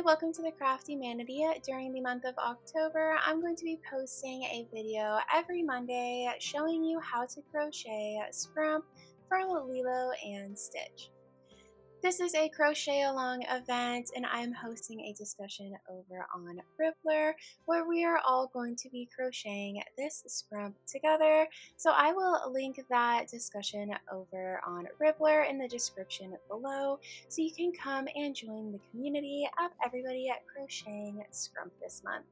welcome to the CrafteeManatee. During the month of October, I'm going to be posting a video every Monday showing you how to crochet Scrump from Lilo and Stitch. This is a crochet along event and I'm hosting a discussion over on Rippler where we are all going to be crocheting this scrump together. So I will link that discussion over on Rippler in the description below so you can come and join the community of everybody crocheting scrump this month.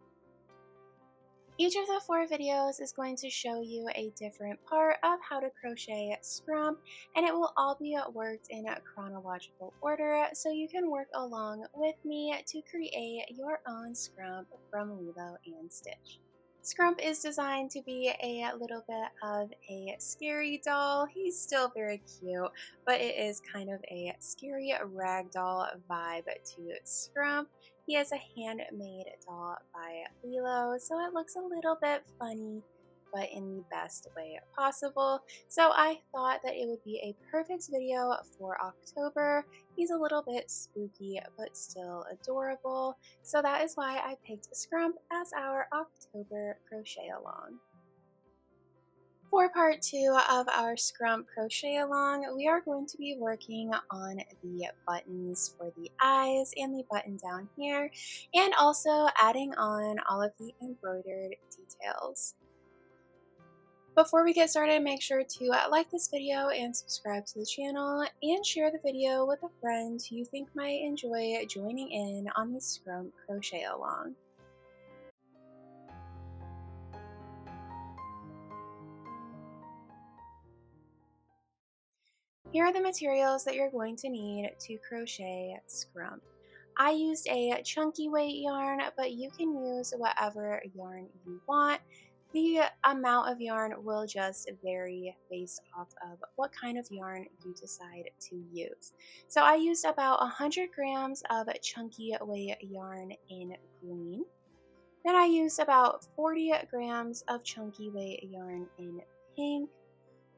Each of the 4 videos is going to show you a different part of how to crochet scrump, and it will all be worked in chronological order so you can work along with me to create your own scrump from Lilo and Stitch. Scrump is designed to be a little bit of a scary doll. He's still very cute, but it is kind of a scary ragdoll vibe to Scrump. He is a handmade doll by Lilo, so it looks a little bit funny, but in the best way possible. So I thought that it would be a perfect video for October. He's a little bit spooky, but still adorable. So that is why I picked Scrump as our October crochet along. For part 2 of our Scrump crochet along, we are going to be working on the buttons for the eyes and the button down here, and also adding on all of the embroidered details. Before we get started, make sure to like this video and subscribe to the channel and share the video with a friend who you think might enjoy joining in on the Scrump crochet along. Here are the materials that you're going to need to crochet Scrump. I used a chunky weight yarn, but you can use whatever yarn you want. The amount of yarn will just vary based off of what kind of yarn you decide to use. So I used about 100 grams of chunky weight yarn in green. Then I used about 40 grams of chunky weight yarn in pink.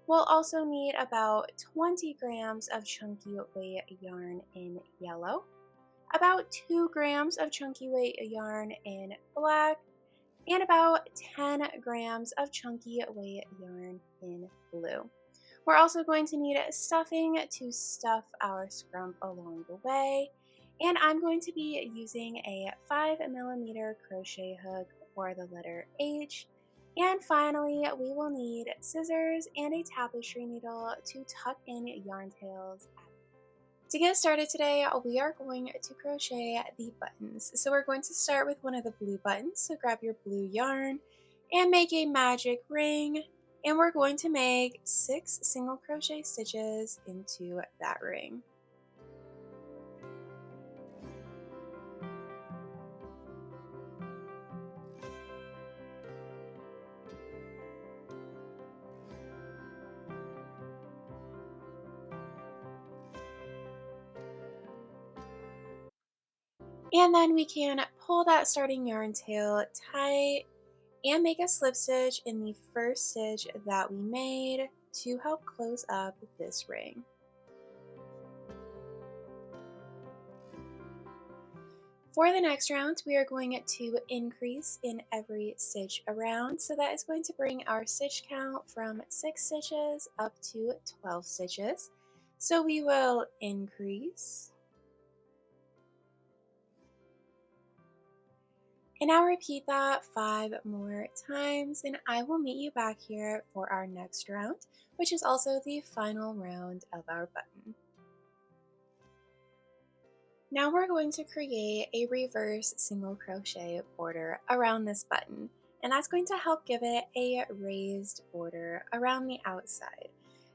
We'll also need about 20 grams of chunky weight yarn in yellow, about 2 grams of chunky weight yarn in black, and about 10 grams of chunky weight yarn in blue. We're also going to need stuffing to stuff our scrump along the way, and I'm going to be using a 5mm crochet hook for the letter H. And finally, we will need scissors and a tapestry needle to tuck in yarn tails. To get started today, we are going to crochet the buttons. So we're going to start with one of the blue buttons. So grab your blue yarn and make a magic ring. And we're going to make 6 single crochet stitches into that ring. And then we can pull that starting yarn tail tight and make a slip stitch in the first stitch that we made to help close up this ring. For the next round, we are going to increase in every stitch around, so that is going to bring our stitch count from 6 stitches up to 12 stitches. So we will increase. And now repeat that 5 more times, and I will meet you back here for our next round, which is also the final round of our button. Now we're going to create a reverse single crochet border around this button, and that's going to help give it a raised border around the outside.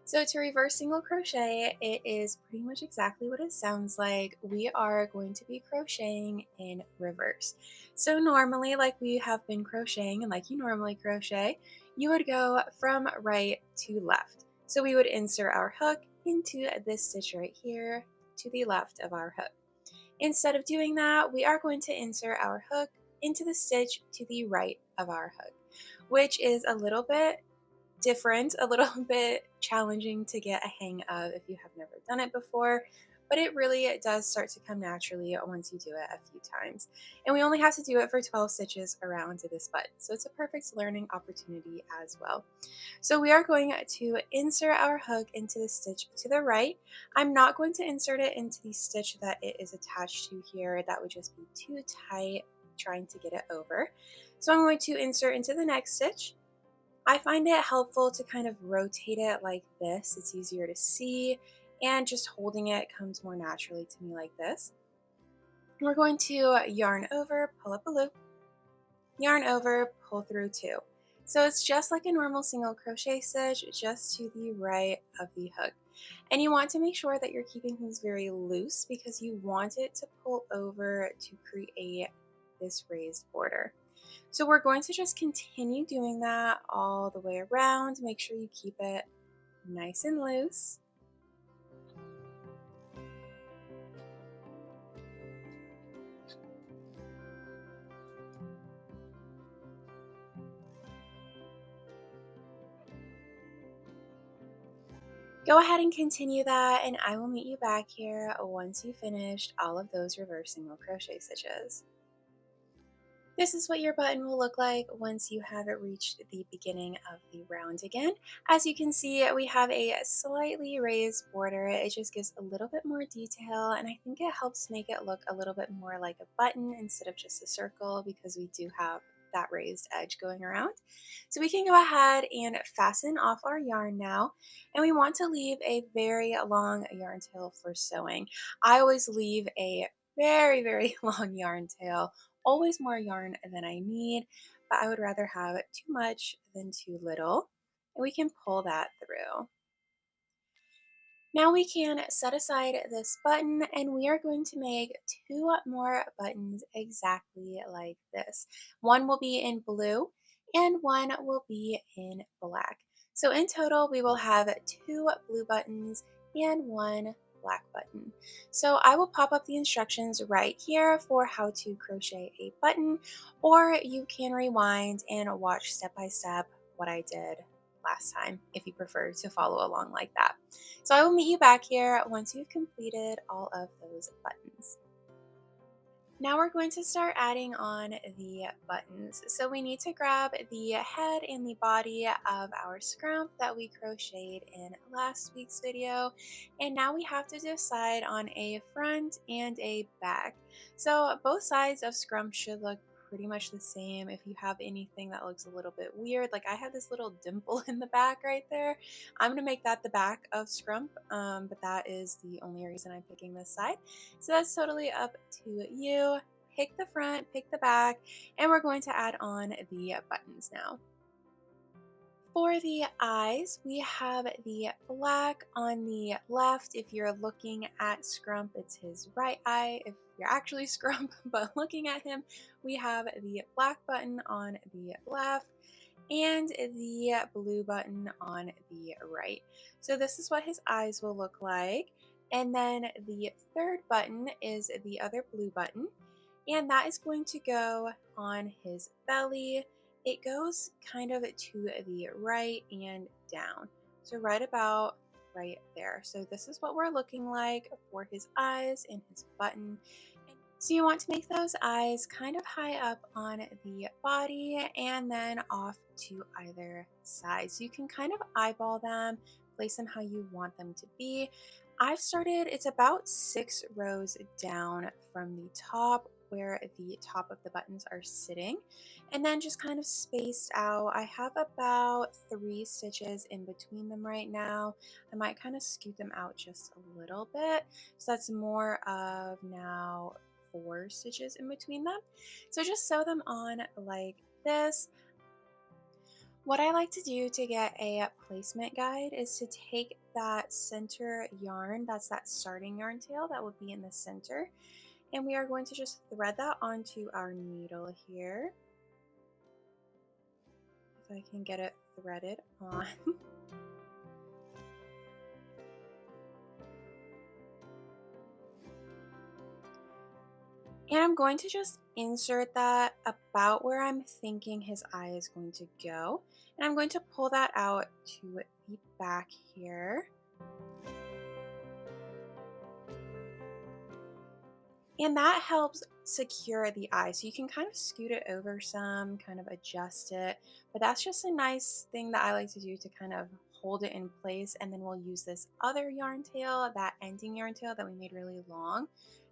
So to reverse single crochet, it is pretty much exactly what it sounds like. We are going to be crocheting in reverse. So normally, like we have been crocheting and like you normally crochet, you would go from right to left. So we would insert our hook into this stitch right here to the left of our hook. Instead of doing that, we are going to insert our hook into the stitch to the right of our hook, which is a little bit different, a little bit challenging to get a hang of if you have never done it before, but it really does start to come naturally once you do it a few times. And we only have to do it for 12 stitches around this button, so it's a perfect learning opportunity as well. So we are going to insert our hook into the stitch to the right. I'm not going to insert it into the stitch that it is attached to here. That would just be too tight trying to get it over. So I'm going to insert into the next stitch. I find it helpful to kind of rotate it like this. It's easier to see, and just holding it comes more naturally to me like this. We're going to yarn over, pull up a loop, yarn over, pull through 2. So it's just like a normal single crochet stitch, just to the right of the hook. And you want to make sure that you're keeping things very loose because you want it to pull over to create this raised border. So we're going to just continue doing that all the way around. Make sure you keep it nice and loose. Go ahead and continue that, and I will meet you back here once you've finished all of those reverse single crochet stitches. This is what your button will look like once you have reached the beginning of the round again. As you can see, we have a slightly raised border. It just gives a little bit more detail, and I think it helps make it look a little bit more like a button instead of just a circle because we do have that raised edge going around. So we can go ahead and fasten off our yarn now, and we want to leave a very long yarn tail for sewing. I always leave a very long yarn tail, always more yarn than I need, but I would rather have too much than too little, and we can pull that through. Now we can set aside this button, and we are going to make 2 more buttons exactly like this. One will be in blue and one will be in black. So in total, we will have 2 blue buttons and 1 black button. So I will pop up the instructions right here for how to crochet a button, or you can rewind and watch step by step what I did last time if you prefer to follow along like that. So I will meet you back here once you've completed all of those buttons. Now we're going to start adding on the buttons. So we need to grab the head and the body of our scrump that we crocheted in last week's video. And now we have to decide on a front and a back. So both sides of scrump should look pretty much the same. If you have anything that looks a little bit weird, like I have this little dimple in the back right there, I'm going to make that the back of scrump, but that is the only reason I'm picking this side. So that's totally up to you. Pick the front, pick the back, and we're going to add on the buttons now. For the eyes, we have the black on the left. If you're looking at Scrump, it's his right eye. If you're actually Scrump, but looking at him, we have the black button on the left and the blue button on the right. So this is what his eyes will look like. And then the third button is the other blue button, and that is going to go on his belly. It goes kind of to the right and down. So right about right there. So this is what we're looking like for his eyes and his button. So you want to make those eyes kind of high up on the body and then off to either side. So you can kind of eyeball them, place them how you want them to be. I've started, it's about 6 rows down from the top where the top of the buttons are sitting, and then just kind of spaced out. I have about 3 stitches in between them right now. I might kind of scoot them out just a little bit. So that's more of now 4 stitches in between them. So just sew them on like this. What I like to do to get a placement guide is to take that center yarn, that's that starting yarn tail that would be in the center, and we are going to just thread that onto our needle here. If I can get it threaded on. And I'm going to just insert that about where I'm thinking his eye is going to go. And I'm going to pull that out to the back here. And that helps secure the eye. So you can kind of scoot it over some, kind of adjust it. But that's just a nice thing that I like to do to kind of hold it in place. And then we'll use this other yarn tail, that ending yarn tail that we made really long.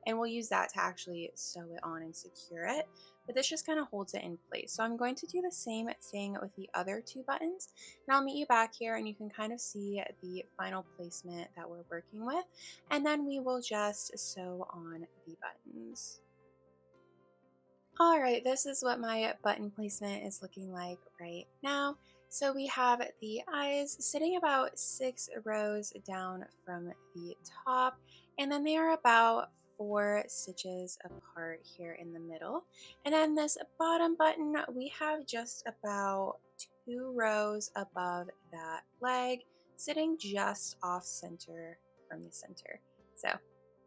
And we'll use that to actually sew it on and secure it. But this just kind of holds it in place. So I'm going to do the same thing with the other two buttons. And I'll meet you back here and you can kind of see the final placement that we're working with. And then we will just sew on the buttons. All right, this is what my button placement is looking like right now. So we have the eyes sitting about 6 rows down from the top, and then they are about 4 stitches apart here in the middle. And then this bottom button, we have just about 2 rows above that leg, sitting just off center from the center. So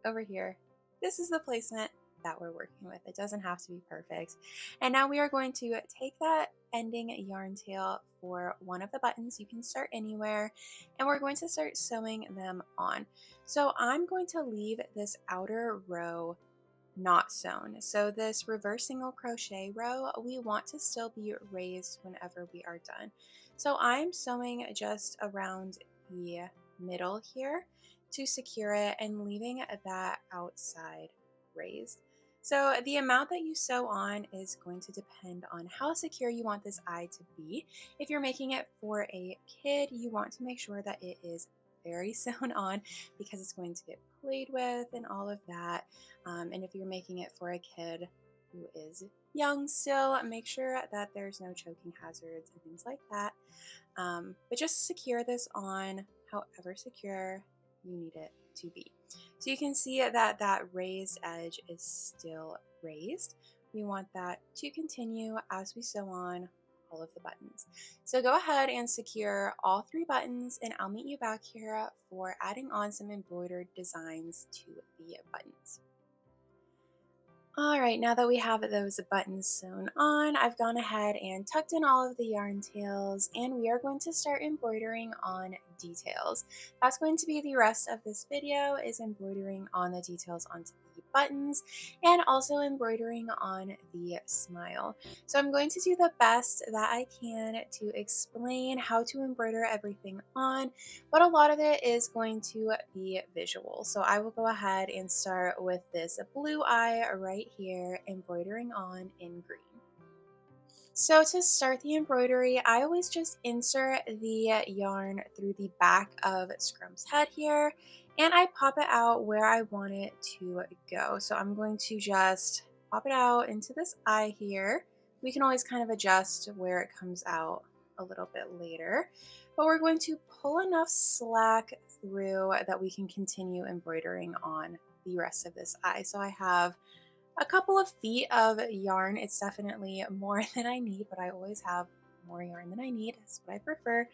over here, this is the placement that we're working with. It doesn't have to be perfect. And now we are going to take that ending yarn tail for one of the buttons. You can start anywhere, and we're going to start sewing them on. So I'm going to leave this outer row not sewn. So this reverse single crochet row, we want to still be raised whenever we are done. So I'm sewing just around the middle here to secure it and leaving that outside raised. So the amount that you sew on is going to depend on how secure you want this eye to be. If you're making it for a kid, you want to make sure that it is very sewn on because it's going to get played with and all of that. And if you're making it for a kid who is young still, make sure that there's no choking hazards and things like that. But just secure this on however secure you need it to be. So you can see that that raised edge is still raised. We want that to continue as we sew on all of the buttons. So go ahead and secure all 3 buttons, and I'll meet you back here for adding on some embroidered designs to the buttons. All right, now that we have those buttons sewn on, I've gone ahead and tucked in all of the yarn tails, and we are going to start embroidering on details. That's going to be the rest of this video, is embroidering on the details onto the buttons and also embroidering on the smile. So I'm going to do the best that I can to explain how to embroider everything on, but a lot of it is going to be visual. So I will go ahead and start with this blue eye right here, embroidering on in green. So to start the embroidery, I always just insert the yarn through the back of Scrump's head here, and I pop it out where I want it to go. So I'm going to just pop it out into this eye here. We can always kind of adjust where it comes out a little bit later, but we're going to pull enough slack through that we can continue embroidering on the rest of this eye. So I have a couple of feet of yarn. It's definitely more than I need, but I always have more yarn than I need. That's what I prefer.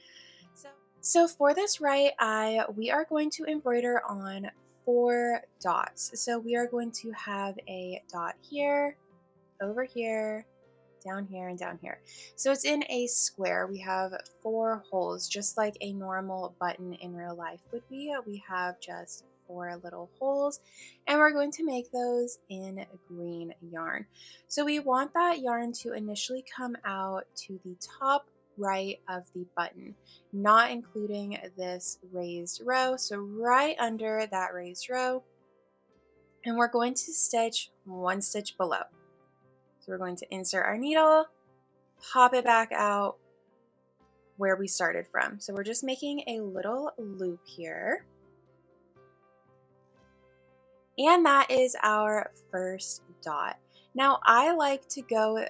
So for this right eye, we are going to embroider on 4 dots. So we are going to have a dot here, over here, down here, and down here. So it's in a square. We have 4 holes, just like a normal button in real life would be. We have just 4 little holes, and we're going to make those in green yarn. So we want that yarn to initially come out to the top right of the button, not including this raised row. So right under that raised row, and we're going to stitch 1 stitch below. So we're going to insert our needle, pop it back out where we started from. So we're just making a little loop here. And that is our first dot. Now I like to go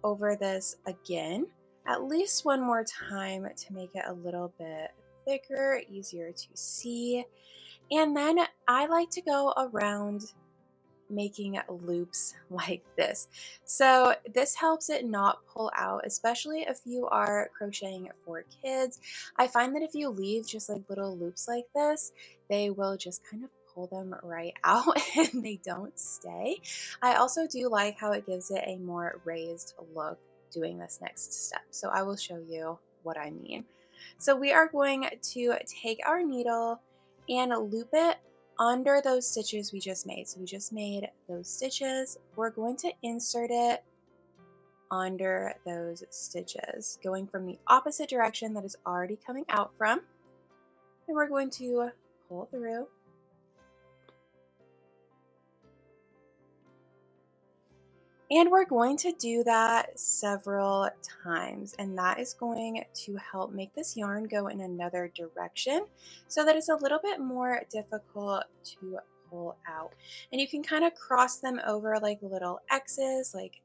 over this again, at least one more time to make it a little bit thicker, easier to see. And then I like to go around making loops like this. So this helps it not pull out, especially if you are crocheting for kids. I find that if you leave just like little loops like this, they will just kind of pull them right out and they don't stay. I also do like how it gives it a more raised look doing this next step. So I will show you what I mean. So we are going to take our needle and loop it under those stitches we just made. So we just made those stitches. We're going to insert it under those stitches, going from the opposite direction that is already coming out from. And we're going to pull through. And we're going to do that several times, and that is going to help make this yarn go in another direction so that it's a little bit more difficult to pull out. And you can kind of cross them over like little X's, like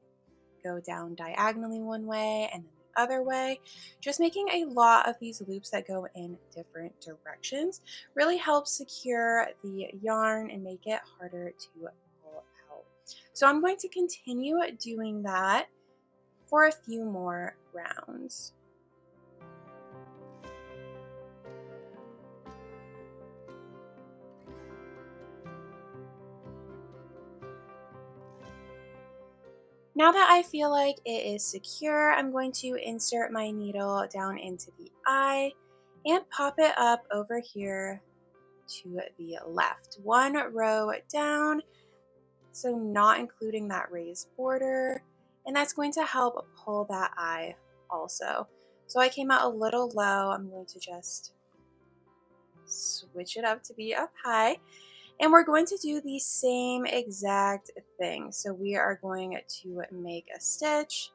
go down diagonally one way and then the other way. Just making a lot of these loops that go in different directions really helps secure the yarn and make it harder to pull out. So I'm going to continue doing that for a few more rounds. Now that I feel like it is secure, I'm going to insert my needle down into the eye and pop it up over here to the left. One row down, so not including that raised border, and that's going to help pull that eye also. So I came out a little low. I'm going to just switch it up to be up high. And we're going to do the same exact thing. So we are going to make a stitch,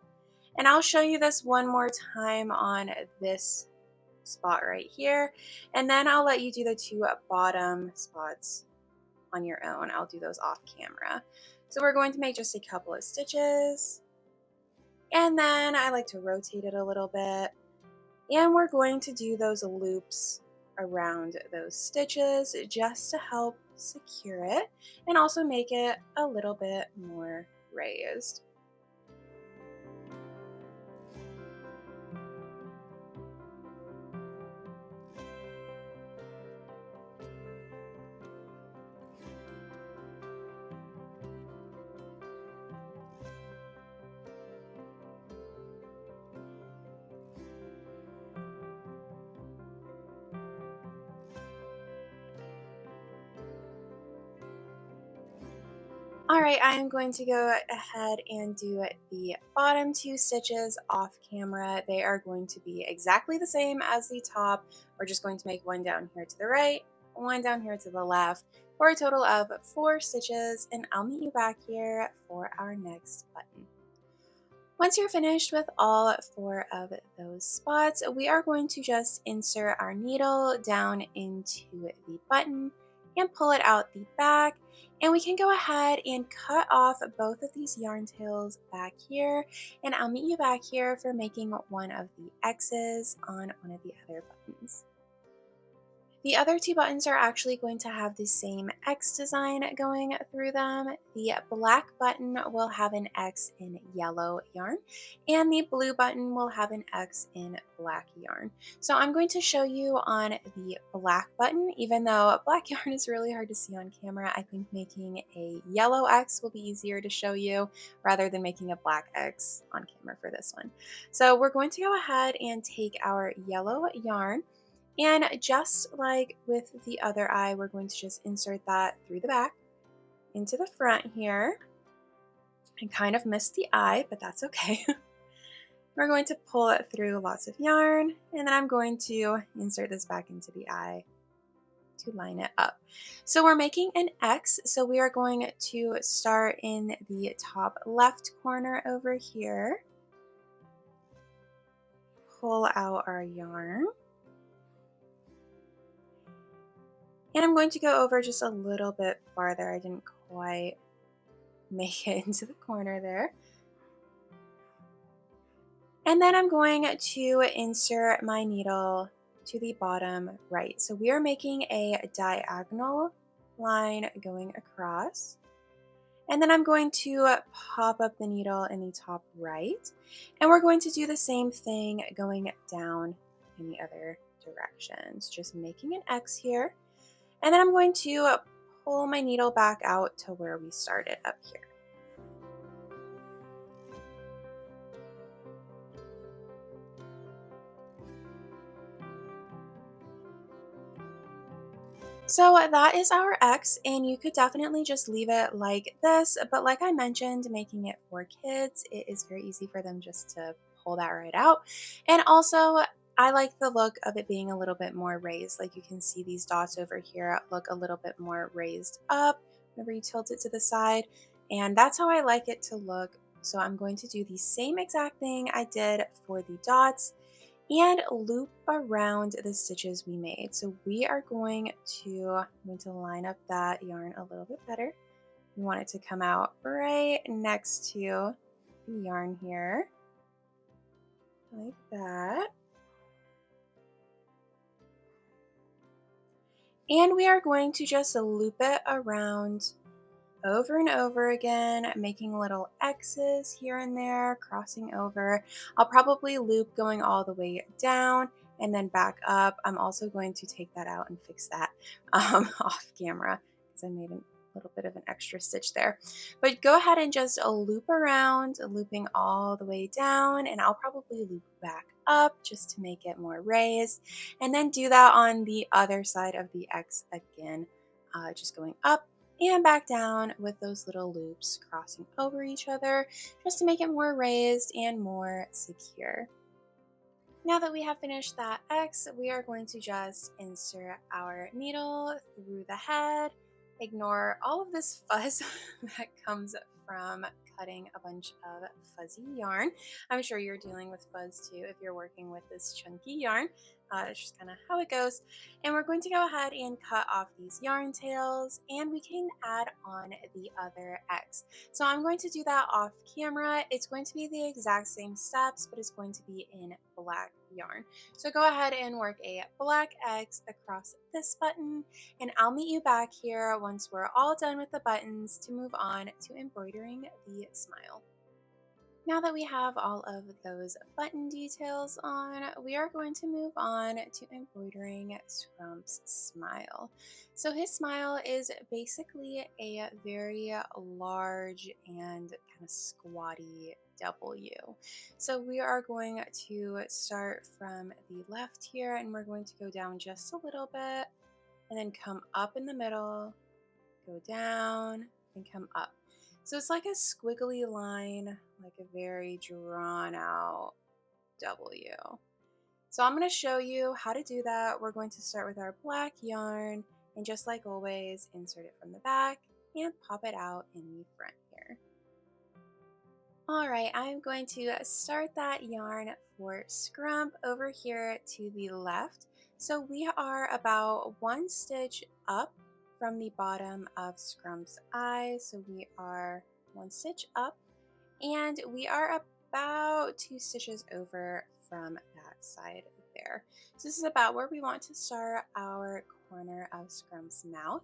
and I'll show you this one more time on this spot right here, and then I'll let you do the two bottom spots on your own. I'll do those off camera. So we're going to make just a couple of stitches, and then I like to rotate it a little bit, and we're going to do those loops around those stitches just to help secure it and also make it a little bit more raised. Alright, I am going to go ahead and do the bottom two stitches off camera. They are going to be exactly the same as the top. We're just going to make one down here to the right, one down here to the left, for a total of 4 stitches, and I'll meet you back here for our next button. Once you're finished with all 4 of those spots, we are going to just insert our needle down into the button and pull it out the back. And we can go ahead and cut off both of these yarn tails back here, and I'll meet you back here for making one of the X's on one of the other buttons. The other 2 buttons are actually going to have the same X design going through them. The black button will have an X in yellow yarn, and the blue button will have an X in black yarn. So I'm going to show you on the black button. Even though black yarn is really hard to see on camera, I think making a yellow X will be easier to show you rather than making a black X on camera for this one. So we're going to go ahead and take our yellow yarn, and just like with the other eye, we're going to just insert that through the back into the front here. I kind of missed the eye, but that's okay. We're going to pull it through lots of yarn, and then I'm going to insert this back into the eye to line it up. So we're making an X, so we are going to start in the top left corner over here, pull out our yarn, and I'm going to go over just a little bit farther. I didn't quite make it into the corner there. And then I'm going to insert my needle to the bottom right. So we are making a diagonal line going across. And then I'm going to pop up the needle in the top right. And we're going to do the same thing going down in the other directions, just making an X here. And then I'm going to pull my needle back out to where we started up here. So that is our X, and you could definitely just leave it like this, but like I mentioned, making it for kids, it is very easy for them just to pull that right out. And also, I like the look of it being a little bit more raised. Like you can see these dots over here look a little bit more raised up whenever you tilt it to the side, and that's how I like it to look. So I'm going to do the same exact thing I did for the dots and loop around the stitches we made. So we are I'm going to line up that yarn a little bit better. We want it to come out right next to the yarn here, like that. And we are going to just loop it around over and over again, making little X's here and there, crossing over. I'll probably loop going all the way down and then back up. I'm also going to take that out and fix that off camera because I made a little bit of an extra stitch there. But go ahead and just loop around, looping all the way down, and I'll probably loop back up just to make it more raised. And then do that on the other side of the X again, just going up and back down with those little loops crossing over each other just to make it more raised and more secure. Now that we have finished that X, we are going to just insert our needle through the head. Ignore all of this fuzz that comes from cutting a bunch of fuzzy yarn. I'm sure you're dealing with fuzz too if you're working with this chunky yarn. It's just kind of how it goes. And we're going to go ahead and cut off these yarn tails, and we can add on the other X. So I'm going to do that off camera. It's going to be the exact same steps, but it's going to be in black yarn. So go ahead and work a black X across this button, and I'll meet you back here once we're all done with the buttons to move on to embroidering the smile. Now that we have all of those button details on, we are going to move on to embroidering Scrump's smile. So his smile is basically a very large and kind of squatty W. So we are going to start from the left here, and we're going to go down just a little bit and then come up in the middle, go down and come up. So it's like a squiggly line, like a very drawn out W. So I'm going to show you how to do that. We're going to start with our black yarn, and just like always, insert it from the back and pop it out in the front here. All right, I'm going to start that yarn for Scrump over here to the left. So we are about one stitch up from the bottom of Scrump's eye. So we are one stitch up, and we are about 2 stitches over from that side there. So this is about where we want to start our corner of Scrump's mouth.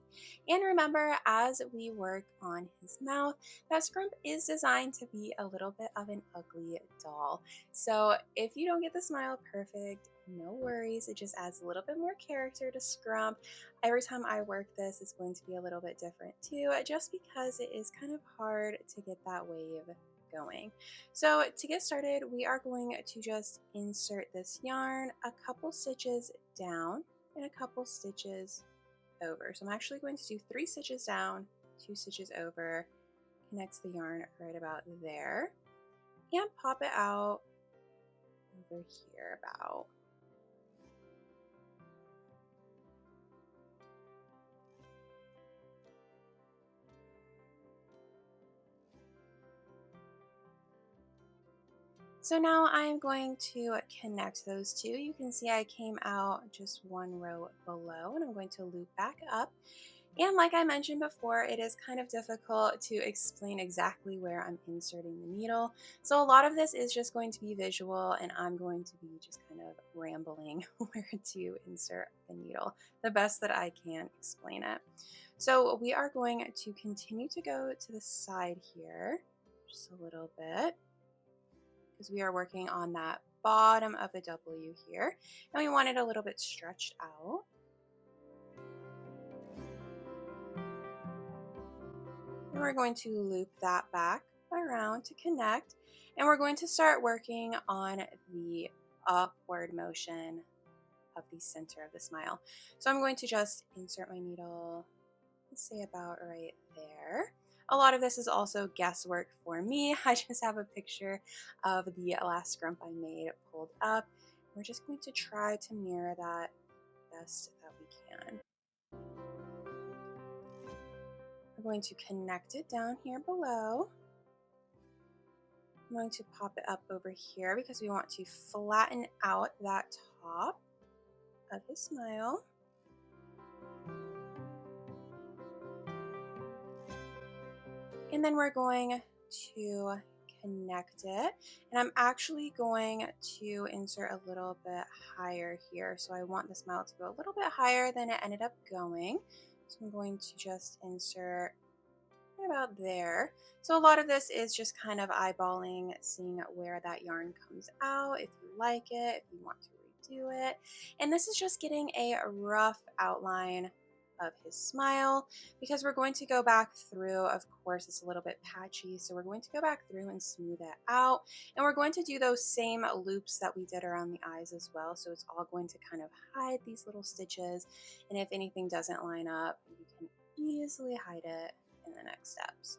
And remember, as we work on his mouth, that Scrump is designed to be a little bit of an ugly doll. So if you don't get the smile perfect, no worries. It just adds a little bit more character to Scrump. Every time I work this, it's going to be a little bit different too, just because it is kind of hard to get that wave going. So to get started, we are going to just insert this yarn a couple stitches down and a couple stitches over. So I'm actually going to do 3 stitches down, 2 stitches over, connects the yarn right about there, and pop it out over here about. So now I'm going to connect those two. You can see I came out just one row below, and I'm going to loop back up. And like I mentioned before, it is kind of difficult to explain exactly where I'm inserting the needle. So a lot of this is just going to be visual, and I'm going to be just kind of rambling where to insert the needle the best that I can explain it. So we are going to continue to go to the side here just a little bit, because we are working on that bottom of the W here, and we want it a little bit stretched out. And we're going to loop that back around to connect, and we're going to start working on the upward motion of the center of the smile. So I'm going to just insert my needle, let's say about right there. A lot of this is also guesswork for me. I just have a picture of the last scrump I made pulled up. We're just going to try to mirror that best that we can. We're going to connect it down here below. I'm going to pop it up over here because we want to flatten out that top of his smile. And then we're going to connect it. And I'm actually going to insert a little bit higher here. So I want the smile to go a little bit higher than it ended up going. So I'm going to just insert right about there. So a lot of this is just kind of eyeballing, seeing where that yarn comes out, if you like it, if you want to redo it. And this is just getting a rough outline of his smile because we're going to go back through. Of course, it's a little bit patchy, so we're going to go back through and smooth it out. And we're going to do those same loops that we did around the eyes as well. So it's all going to kind of hide these little stitches. And if anything doesn't line up, you can easily hide it in the next steps.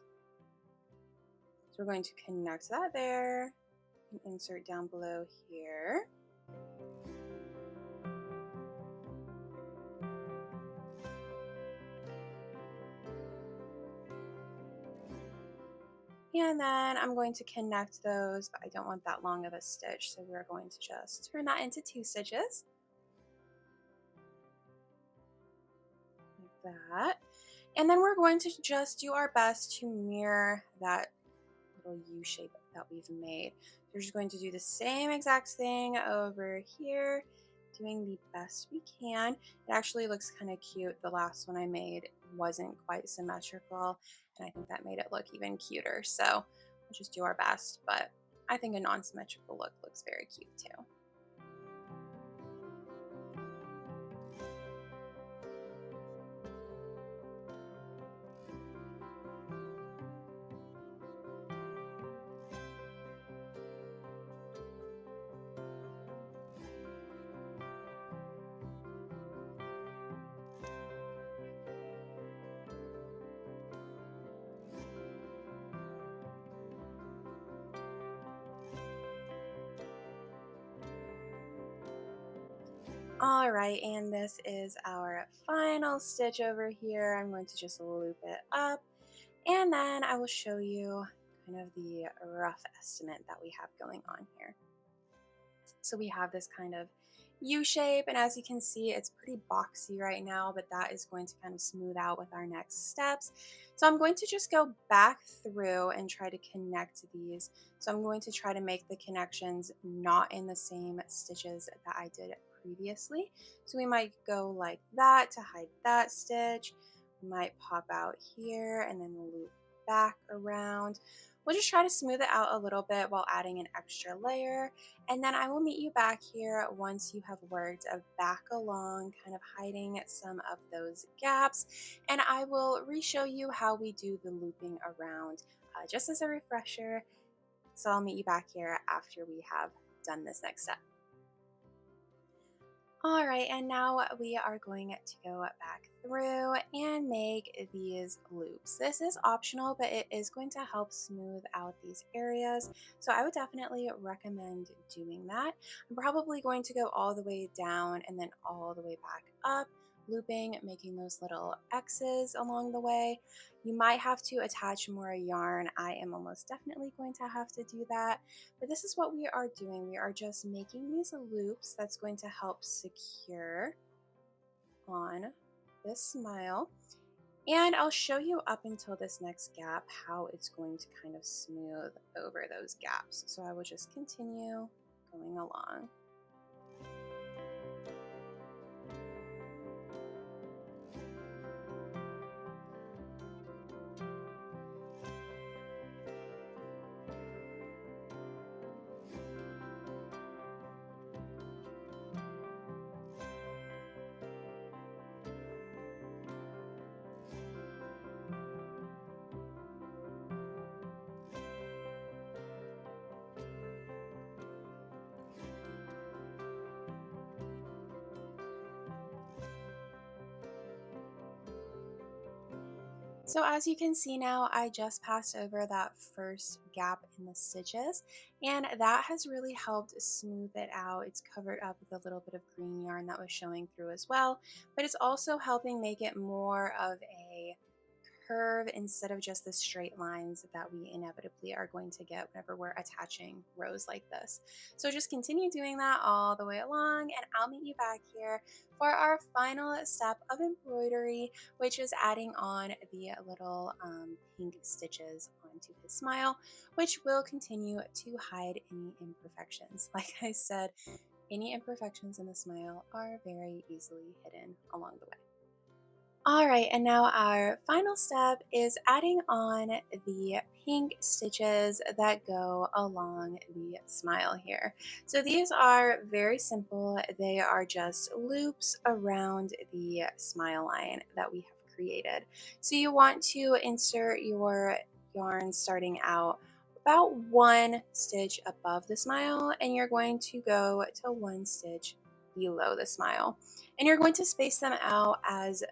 So we're going to connect that there and insert down below here. And then I'm going to connect those, but I don't want that long of a stitch, so we're going to just turn that into 2 stitches. Like that. And then we're going to just do our best to mirror that little U shape that we've made. So we're just going to do the same exact thing over here, doing the best we can. It actually looks kind of cute. The last one I made wasn't quite symmetrical, and I think that made it look even cuter. So we'll just do our best, but I think a non-symmetrical look looks very cute too. All right, and this is our final stitch over here. I'm going to just loop it up, and then I will show you kind of the rough estimate that we have going on here. So we have this kind of U shape, and as you can see, it's pretty boxy right now, but that is going to kind of smooth out with our next steps. So I'm going to just go back through and try to connect these. So I'm going to try to make the connections not in the same stitches that I did previously. So we might go like that to hide that stitch. We might pop out here and then loop back around. We'll just try to smooth it out a little bit while adding an extra layer, and then I will meet you back here once you have worked back along, kind of hiding some of those gaps, and I will re-show you how we do the looping around just as a refresher. So I'll meet you back here after we have done this next step. All right, and now we are going to go back through and make these loops. This is optional, but it is going to help smooth out these areas. So I would definitely recommend doing that. I'm probably going to go all the way down and then all the way back up, looping, making those little X's along the way. You might have to attach more yarn. I am almost definitely going to have to do that, but this is what we are doing. We are just making these loops that's going to help secure on this smile. And I'll show you up until this next gap how it's going to kind of smooth over those gaps. So I will just continue going along. So as you can see now, I just passed over that first gap in the stitches, and that has really helped smooth it out. It's covered up with a little bit of green yarn that was showing through as well, but it's also helping make it more of a curve instead of just the straight lines that we inevitably are going to get whenever we're attaching rows like this. So just continue doing that all the way along, and I'll meet you back here for our final step of embroidery, which is adding on the little pink stitches onto his smile, which will continue to hide any imperfections. Like I said, any imperfections in the smile are very easily hidden along the way. All right, and now our final step is adding on the pink stitches that go along the smile here. So these are very simple. They are just loops around the smile line that we have created. So you want to insert your yarn starting out about one stitch above the smile, and you're going to go to one stitch below the smile. And you're going to space them out as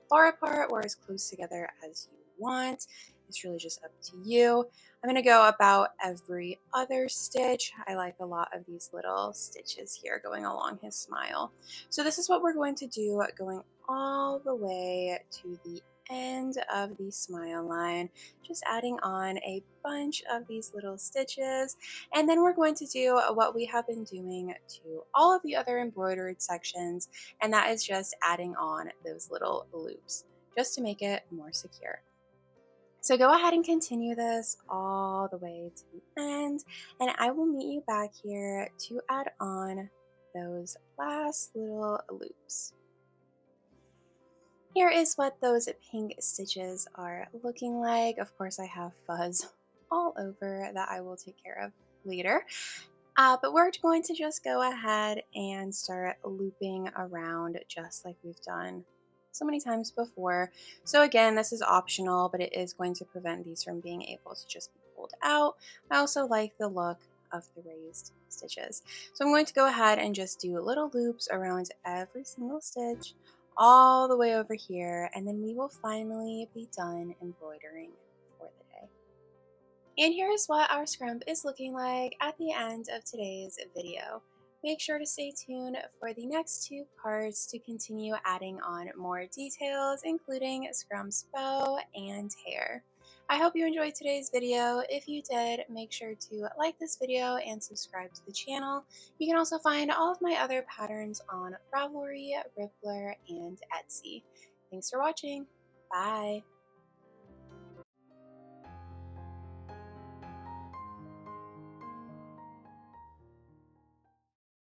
far apart or as close together as you want. It's really just up to you. I'm going to go about every other stitch. I like a lot of these little stitches here going along his smile. So this is what we're going to do, going all the way to the end of the smile line, just adding on a bunch of these little stitches, and then we're going to do what we have been doing to all of the other embroidered sections, and that is just adding on those little loops just to make it more secure. So go ahead and continue this all the way to the end, and I will meet you back here to add on those last little loops. Here is what those pink stitches are looking like. Of course, I have fuzz all over that I will take care of later. But we're going to just go ahead and start looping around just like we've done so many times before. So again, this is optional, but it is going to prevent these from being able to just be pulled out. I also like the look of the raised stitches. So I'm going to go ahead and just do little loops around every single stitch all the way over here, and then we will finally be done embroidering for the day. And here's what our scrump is looking like at the end of today's video. Make sure to stay tuned for the next two parts to continue adding on more details, including Scrump's bow and hair. I hope you enjoyed today's video. If you did, make sure to like this video and subscribe to the channel. You can also find all of my other patterns on Ravelry, Rippler, and Etsy. Thanks for watching. Bye.